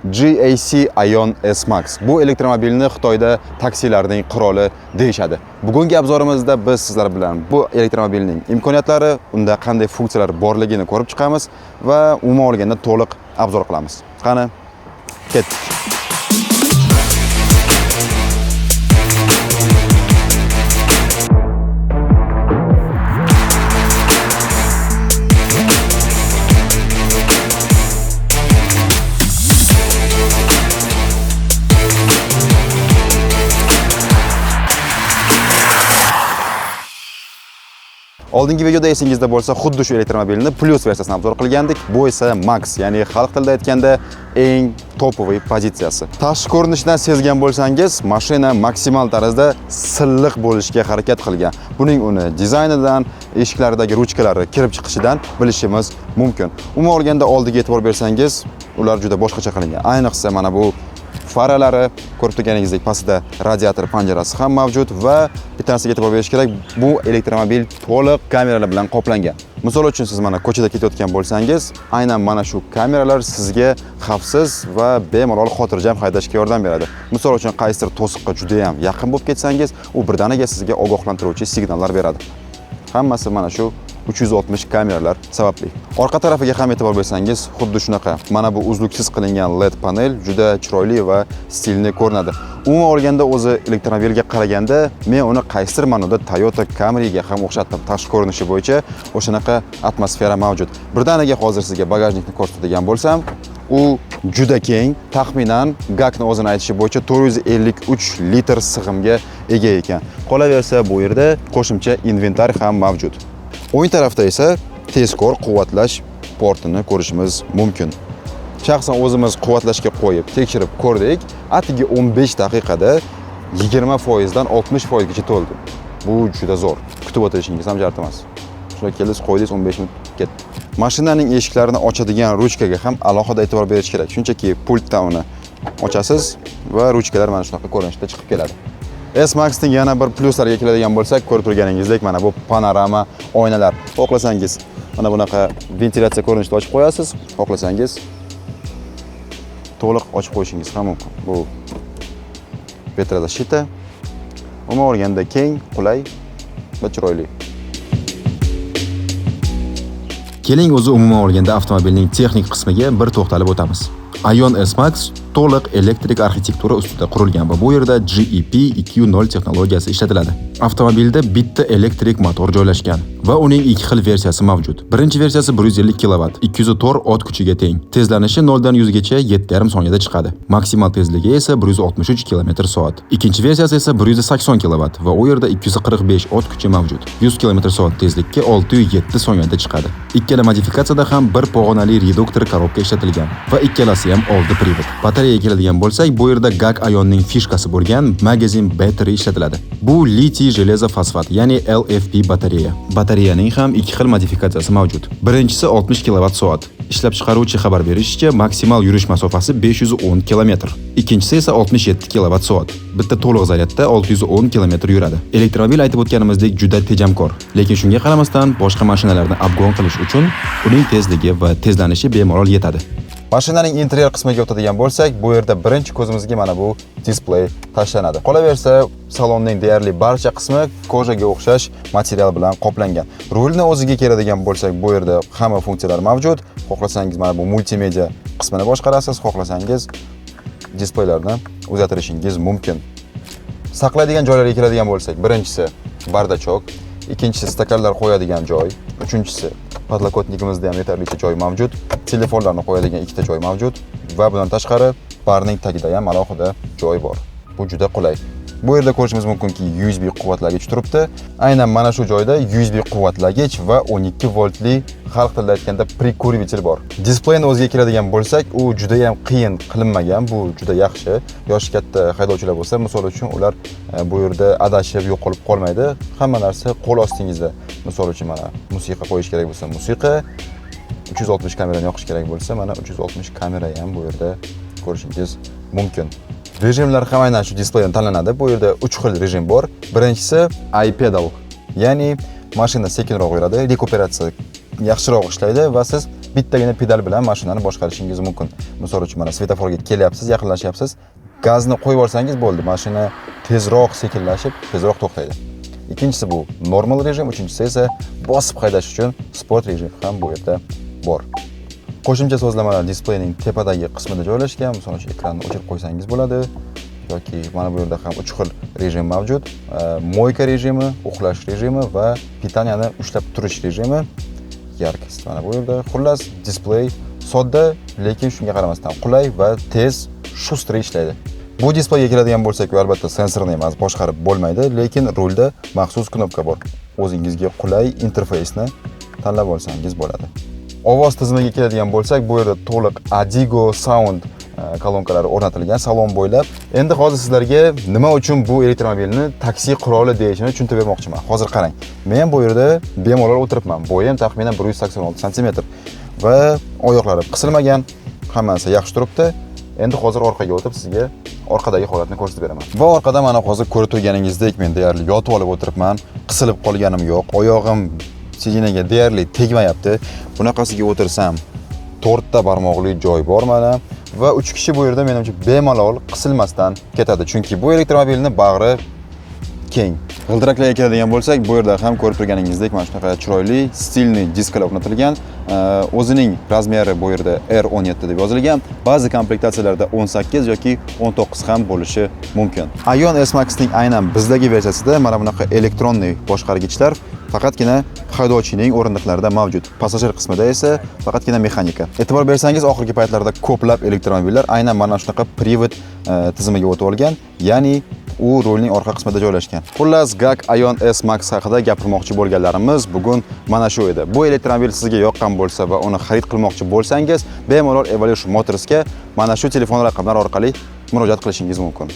GAC Ion S Max. Bu elektromobilni Xitoyda taksilarning qiroli deyshadi. Bugungi obzorimizda biz sizlar bilan bu elektromobilning imkoniyatlari, unda qanday funksiyalar borligini ko'rib chiqamiz va umuman olganda to'liq obzor qilamiz. Qani, ketdik. Oldingi videoda esingizda bo'lsa, xuddi shu elektromobilni Plus versiyasini obzor qilgandik. Bu esa Max, ya'ni xalq tilida aytganda eng topoviy pozitsiyasi. Tashqi ko'rinishdan sezgan bo'lsangiz, mashina maksimal tarzda silliq bo'lishga harakat qilgan. Buning uni dizaynidan, eshiklaridagi ruchkalari kirib chiqishidan bilishimiz mumkin. Umuman olganda oldiga e'tibor bersangiz, ular juda boshqacha qilingan. Ayniqsa mana bu faralari, ko'rib turganingizdek pastda radiator panjarasi ham mavjud va bittanasiga e'tibor berish kerak, bu elektromobil to'liq kameralar bilan qoplangan. Misol uchun siz mana ko'chada ketayotgan bo'lsangiz, aynan mana shu kameralar sizga xavfsiz va bemalol xotirjam haydashga yordam beradi. Misol uchun qaysidir to'siqqa juda ham yaqin bo'lib ketsangiz, u birdaniga sizga ogohlantiruvchi signallar beradi. Hammasi mana shu 360 kameralar sababli. Orqa tarafiga ham e'tibor bersangiz, xuddi shunaqa. Mana bu uzluksiz qilingan LED panel juda chiroyli va stilli ko'rinadi. Umuman olganda o'zi elektromobilga qaraganda men uni qaysidir ma'noda Toyota Camry'ga ham o'xshatdim. Tashqi ko'rinishi bo'yicha o'shanaqa atmosfera mavjud. Birdaniga hozir sizga bagajnikni ko'rsatadigan bo'lsam, u juda keng, taxminan GAC'ni o'zini aytishi bo'yicha 453 litr sig'imga ega ekan. Qolaversa, bu yerda qo'shimcha inventar ham mavjud. O'ng tarafda esa tezkor quvvatlash portini ko'rishimiz mumkin. Shaxsan o'zimiz quvvatlashga qo'yib, tekshirib ko'rdik. Atigi 15 daqiqada 20% dan 60% gacha to'ldi. Bu juda zo'r. Kutib o'tirishingiz ham shart emas. Shunday keldingiz, qo'ydingiz, 15 minut ketdi. Mashinaning eshiklarini ochadigan ruchkaga ham alohida e'tibor berish kerak. Shunchaki pultdan uni ochasiz va ruchkalar mana shunaqa ko'rinishda chiqib keladi. S-Max'ning yana bir pluslariga keladigan bo'lsak, ko'rib turganingizdek mana bu panorama oynalar. Xohlasangiz mana bunaqa ventilyatsiya ko'rinishida ochib qo'yasiz, xohlasangiz to'liq ochib qo'yishingiz ham mumkin. Bu vetrozashita. Umuman olganda keng, qulay va chiroyli. Keling o'zi umuman olganda avtomobilning texnik qismiga bir to'xtalib o'tamiz. Ion S Max to'liq elektrik arxitektura ustida qurilgan va bu yerda GEP 2.0 texnologiyasi ishlatiladi. Avtomobilda bitta elektrik motor joylashgan va uning ikki xil versiyasi mavjud. Birinchi versiyasi 150 kW, 204 ot kuchiga teng. Tezlanishi 0 dan 100 gacha 7,5 soniyada chiqadi. Maksimal tezligi esa 163 km/soat. Ikkinchi versiyasi esa 180 kW va u yerda 245 ot kuchi mavjud. 100 km/soat tezlikka 607 soniyada chiqadi. Ikkala modifikatsiyada ham bir pog'onali reduktor korobka ishlatilgan va ikkalasi ham oldi privod. Batareyaga keladigan bo'lsak, bu yerda GAC Ionning fishkasi bo'lgan Magazine Battery ishlatiladi. Bu litiy железо fosfat, ya'ni LFP batareya. Batareyaning ham ikki xil modifikatsiyasi mavjud. Birinchisi 60 kWh. Ishlab chiqaruvchi xabar berishicha, maksimal yurish masofasi 510 km. Ikkinchisi esa 67 kWh. Bitta to'liq zaryadda 610 km yuradi. Elektromobil aytib o'tganimizdek juda tejamkor, lekin shunga qaramasdan boshqa mashinalarni afg'on qilish uchun uning tezligi va tezlanishi bemalol yetadi. Mashinaning interyer qismiga o'tadigan bo'lsak, bu yerda birinchi ko'zimizga mana bu displey tashlanadi. Qolaversa, salonning deyarli barcha qismi kojaga o'xshash material bilan qoplangan. Rulni o'ziga keladigan bo'lsak, bu yerda hamma funksiyalar mavjud. Xohlasangiz mana bu multimedia qismini boshqarasiz, xohlasangiz displeylarni uzatirishingiz mumkin. Saqlaydigan joylarga keladigan bo'lsak, birinchisi bardachok, ikkinchisi stakanlar qo'yadigan joy, uchinchisi podlokotnikimizda ham yetarlicha joy mavjud, telefonlarni qo'yadigan ikkita joy mavjud va bundan tashqari barning tagida ham alohida joy bor. Bu juda qulay. Bu yerda ko'rishimiz mumkinki USB quvvatlagich turibdi. Aynan mana shu joyda USB quvvatlagich va 12 voltli xalq tilida aytganda prikurivitel bor. Displeyni o'ziga keladigan bo'lsak, u juda ham qiyin qilinmagan, bu juda yaxshi. Yoshi katta haydovchilar bo'lsa, misol uchun ular bu yerda adashib yo'qolib qolmaydi. Hamma narsa qo'l ostingizda. Misol uchun mana musiqa qo'yish kerak bo'lsa, musiqa, 360 kamerani yoqish kerak bo'lsa, mana 360 kamera ham bu yerda ko'rishingiz mumkin. Rejimlar ham aynan shu displeydan tanlanadi. Bu yerda 3 xil rejim bor. Birinchisi iPedal, ya'ni mashina sekinroq yuradi, rekuperatsiya yaxshiroq ishlaydi va siz bittagina pedal bilan mashinani boshqarishingiz mumkin. Misol uchun mana svetoforga kelyapsiz, yaqinlashyapsiz, gazni qo'yib yuborsangiz bo'ldi, mashina tezroq sekinlashib, tezroq to'xtaydi. Ikkinchisi bu normal rejim, uchinchisi esa bosib haydash uchun sport rejim ham bu yerda bor. Qo'shimcha sozlamalar displeyning tepadagi qismida joylashgan. Misol uchun ekranni o'chirib qo'ysangiz bo'ladi yoki mana bu yerda ham 3 xil rejim mavjud. Moyka rejimi, uxlash rejimi va pitaniyani ushlab turish rejimi. Yarkost mana bu yerda. Xullas, displey sodda, lekin shunga qaramasdan qulay va tez, shustr ishlaydi. Bu displeyga keladigan bo'lsak, albatta sensorni emas, boshqarib bo'lmaydi, lekin rulda maxsus knopka bor. O'zingizga qulay interfeysni tanlab olsangiz bo'ladi. Ovoz tizimiga keladigan bo'lsak, bu yerda to'liq Adigo Sound kolonkalari o'rnatilgan salon bo'ylab. Endi hozir sizlarga nima uchun bu elektromobilni taksi quroli deyishini tushuntirib bermoqchiman. Hozir qarang. Men bu yerda bemalol o'tiribman. Bo'yim taxminan 186 sm va oyoqlarim qisilmagan, hammasi yaxshi turibdi. Endi hozir orqaga o'tib sizga orqadagi holatni ko'rsatib beraman. Va orqada mana hozir ko'rib turganingizdek, men deyarli yotib olib o'tiribman. Qisilib qolganim yo'q. Oyog'im sidinaga deyarli tegmayapti. Bunaqasiga o'tirsam 4 ta barmoqli joy bor mana va 3 kishi bu yerda menimcha bemalol qisilmasdan ketadi. Chunki bu elektromobilning bag'ri keng. G'ildiraklarga keladigan bo'lsak, bu yerda ham ko'rib turganingizdek mana shunaqa chiroyli, stilli disklar o'rnatilgan. O'zining razmeri bu yerda R17 deb yozilgan. Ba'zi komplektatsiyalarda 18 yoki 19 ham bo'lishi mumkin. Ion S-Max'ning aynan bizdagi versiyasida mana bunaqa elektronli boshqargichlar faqatgina haydovchining o'rindiqlarida mavjud. Passajir qismida esa faqatgina mexanika. E'tibor bersangiz, oxirgi paytlarda ko'plab elektromobillar aynan mana shunaqa private tizimiga o'tib olgan, ya'ni u rulning orqa qismida joylashgan. Xullas, GAC Ion S-Max haqida gapirmoqchi bo'lganlarimiz bugun mana shu edi. Bu elektromobil sizga yoqqan bo'lsa va uni xarid qilmoqchi bo'lsangiz, bemalol Evolution Motors'ga mana shu telefon raqamlari orqali murojaat qilishingiz mumkin.